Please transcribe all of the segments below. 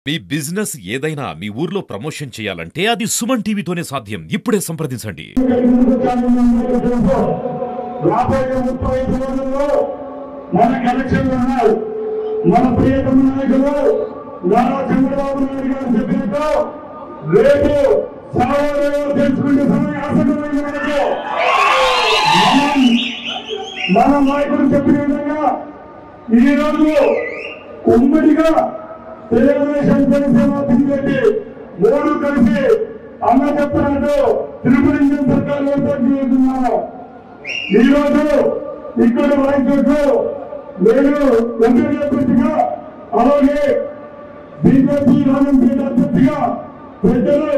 మీ business ఏదైనా మీ ఊర్లో promotion చేయాలంటే అది సుమన్ టీవీతోనే సాధ్యం. ఇప్పుడే సంప్రదించండి. మన కనెక్షన్లు ఉన్నాయి. మన ప్రియతమ నాయకులు నారా చంద్రబాబు నాయుడు గారు చెప్పినట్టు రేపు సావో తెలుసుకునే సమయం ఆసన్నమైంది. మన నాయకులు చెప్పిన విధంగా ఈ రోజు ఉమ్మడిగా తెలుగుదేశం జనసేన బీజేపీ మూడు కలిసి అన్న చెప్తున్నట్టు త్రిపుర సర్కార్ ఏర్పాటు చేస్తున్నాము. ఈ రోజు ఇక్కడ రాయచోట్లు నేను ఎంపీ అభ్యర్థిగా అలాగే బీజేపీ రాజంపేట అభ్యర్థిగా పెద్దలు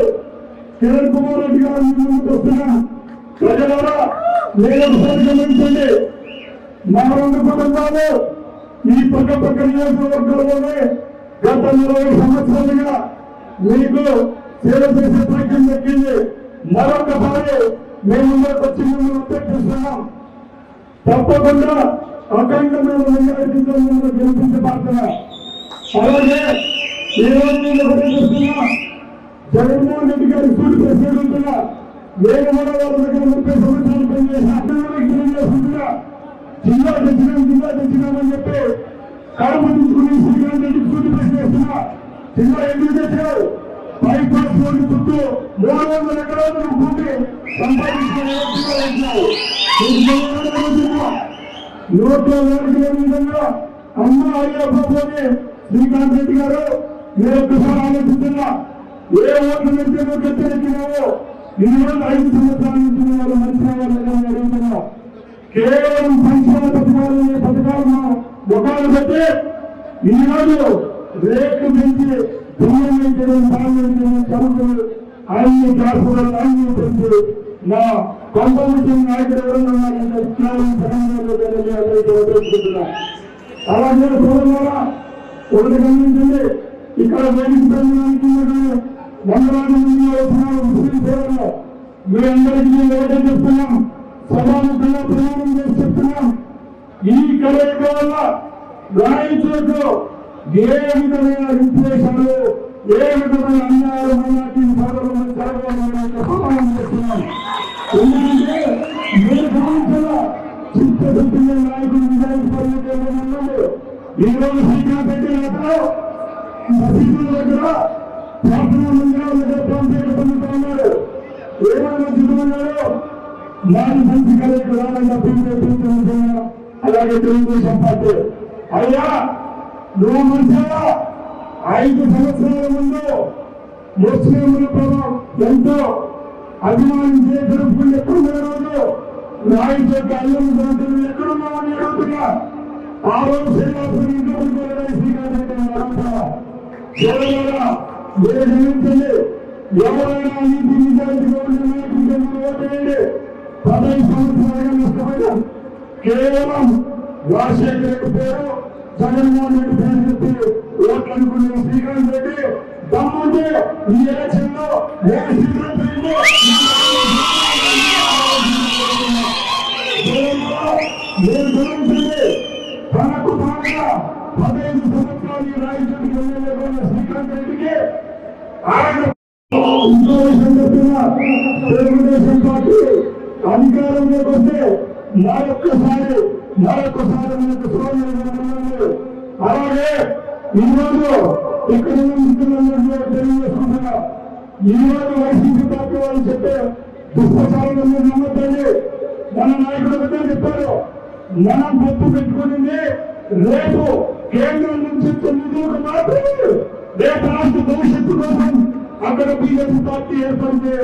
కిరణ్ కుమార్ రెడ్డి గారు ముందుకు వస్తున్నా. ప్రజలారా నేను ఒకసారి గమనించండి. మా రెండు కుటుంబాలు ఈ పక్క నియోజకవర్గంలోనే గత 20 సంవత్సరాలుగా మీకు సేవ చేసే భాగ్యం దక్కింది. మరొకసారి మేము ముందుకు వచ్చి మిమ్మల్ని అభ్యర్థిస్తున్నాం. తప్పకుండా అఖండమైన మెజారిటీతో గెలిపించే బాధ్యత. అలాగే ఈ రోజు నేను ఒకటి చూస్తున్నా, జగన్మోహన్ రెడ్డి గారి సూటి ప్రెసిడెంట్ ఉంటున్నా. నేను కూడా వాళ్ళ దగ్గర 30 సంవత్సరాలు పనిచేసి అభివృద్ధి తెలియజేస్తున్నా. జిల్లా తెచ్చినామని చెప్పి కడపడించుకుని శ్రీకాంత్ రెడ్డికి సూటి ప్రశ్న చేస్తున్నా. జిల్లా ఎందుకు తెచ్చారు? బైపాస్ రోడ్డు చుట్టూ 300 ఎకరాల భూమి సంపాదించుకునే నోట్లో వేడుకునే విధంగా అమ్మ అయ్యపోతే శ్రీకాంత్ రెడ్డి గారు మీరు ఒక్కసారి ఆలోచిస్తున్నా. ఏ ఓట్ల నుంచి నువ్వు గెలిచినావో 5 సంవత్సరాల నుంచి వాళ్ళు మంచి అడుగుతున్నావు. కేవలం సంక్షేమ పథకాలను ముఖాలు పెట్టి ఈరోజు రేట్లు పెంచి దుర్యోగం చదువులు అన్ని క్లాసులు అన్ని పెంచి నా కొంతమంది నాయకులు ఎవరన్నా అలాగే సోదరులారా ఒకటి గమనించండి. ఇక్కడ వేదికడానికి వందలాది మంది ముస్లిం సోదరులు మీ అందరికీ మేము ఒకటే చెప్తున్నాం. సభాముఖంగా ప్రయాణం చేసి చెప్తున్నాం. ఈ కలయిక వల్ల రాయచోట్లు ఏ విధమైన విద్వేషాలు ఏ విధమైన అన్యాయాలు మైనార్టీ సోదరులను జరగాలని ప్రమాణం చేస్తున్నాం. ఎందుకంటే మీరు గమనించాల చిత్తశుద్ధిగా నాయకులు నిజాయితీ ఈ రోజు శ్రీకాంత్ రెడ్డి గారు మసీదుల దగ్గర ప్రార్థనా మందిరాల దగ్గర ప్రాంతీయ పొందుతూ ఉన్నారు. ఏమైనా చదువున్నారో నాటి మంచి కలయిక రావాలన్న బీజేపీ అలాగే తెలుగుదేశం పార్టీ. అయ్యా నువ్వు మంచిగా 5 సంవత్సరాల ముందు ముస్లింల ప్రభావం ఎంతో అభిమానించే జరుపుకుని ఎక్కడున్న రోజు రాయచోట్ల అల్లం సంతులు ఎక్కడున్నామని అడుగుతున్నా. ఆ రోజు శ్రీనివాసులు ఇంట్లో శ్రీకాంత్ రెడ్డి అడుగుతున్నా. మీరు గమనించండి. ఎవరైనా నీతి నిజాయితీగా ఉండే నాయకులు ఓటేయండి. 15 సంవత్సరాలుగా నష్టపోయినా కేవలం రాజశేఖర రెడ్డి పేరు జగన్మోహన్ రెడ్డి పేరు చెప్పి ఓట్లు అనుకునే శ్రీకాంత్ రెడ్డి దమ్ముంటే ఈ ఎలక్షన్ లో మీరు గమనించండి. తనకు తానుగా 15 సంవత్సరాలు రాయచోటికి వెళ్ళలేకుండా శ్రీకాంత్ రెడ్డికి ఆయన ఇంకో విషయం చెప్తున్నా. తెలుగుదేశం పార్టీ అధికారంలోకి వస్తే మరొక్కసారి మనకు సోదరులు అలాగే ఈరోజు ఇక్కడ తెలియజేసుకుంటున్నా. ఈరోజు వైసీపీ పార్టీ వాళ్ళు చెప్పే దుష్ప్రచారాలను నమ్మద్దండి. మన నాయకుల దగ్గర చెప్పారు. మనం గొప్ప పెట్టుకునింది రేపు కేంద్రం నుంచి నిధులకు మాత్రమే రేపు రాష్ట్ర భవిష్యత్తు కోసం అక్కడ బీజేపీ పార్టీ ఏర్పడితే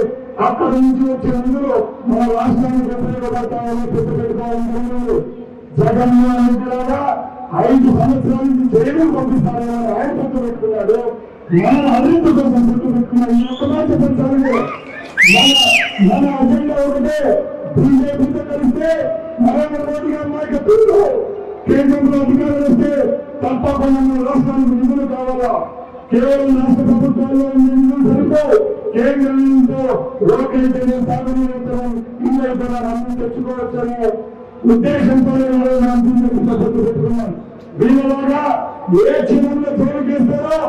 అక్కడ నుంచి వచ్చిన నిధులు మన రాష్ట్రానికి ఉపయోగపడతామని పెట్టుకోవాలని జగన్మోహన్ రెడ్డి లాగా 5 సంవత్సరాల నుంచి జైలు పంపిస్తారని ఆయన గుర్తు పెట్టుకున్నాడు. మన అభివృద్ధి కోసం గుర్తు పెట్టుకున్నాడు. ఈ ఒక్క మాట చెప్పాలంటే మన అజెండా ఒకటే. బీజేపీతో కలిస్తే నరేంద్ర మోడీ గారి నాయకత్వంలో కేంద్రంలో అధికారులు వస్తే తప్పకుండా మన రాష్ట్రానికి నిధులు కావాలా. కేవలం రాష్ట్ర ప్రభుత్వాల్లో నిధులు సరిపోవు. కేంద్రంతో రోడ్లైతే సాగునీరు ఇల్లు అన్ని తెచ్చుకోవచ్చనే ఉద్దేశంతో పెట్టుకున్నాను. వీళ్ళలాగా ఏ క్షణంలో చోటు చేస్తారో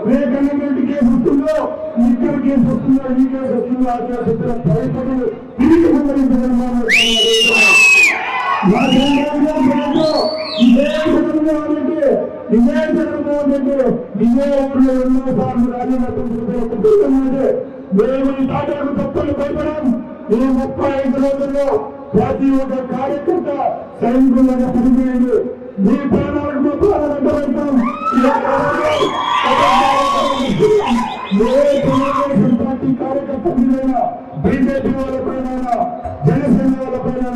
ఏ కన్నెంటి కేసు వస్తుందో ఇక్కడ కేసు వస్తుందో ఈ కేసు వస్తుందో ఆ కేసు వస్తుందో భయపడి తిరిగి ముందు ఇదే జగన్మోహన్ రెడ్డి ఇదే ఊళ్ళో ఎన్నోసార్లు రాజీనామాంటే మేము ఈ తాటాకు తప్పులు భయపడం ఈ 35 రోజుల్లో ప్రతి ఒక్క కార్యకర్త సైనికులుగా పనిచేయండి మీ ప్రాణాలకు మా ప్రాణాలు అడ్డపడతాం తెలుగుదేశం పార్టీ కార్యకర్త మీదైనా బీజేపీ వాళ్ళపైన జనసేన వాళ్ళపైన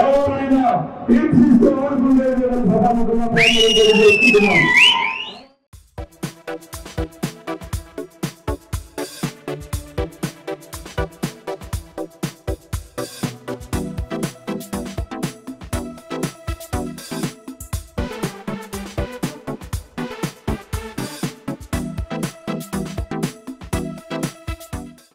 ఎవరైనా హింసిస్తూ ఆడుకుంటే సభాముఖంగా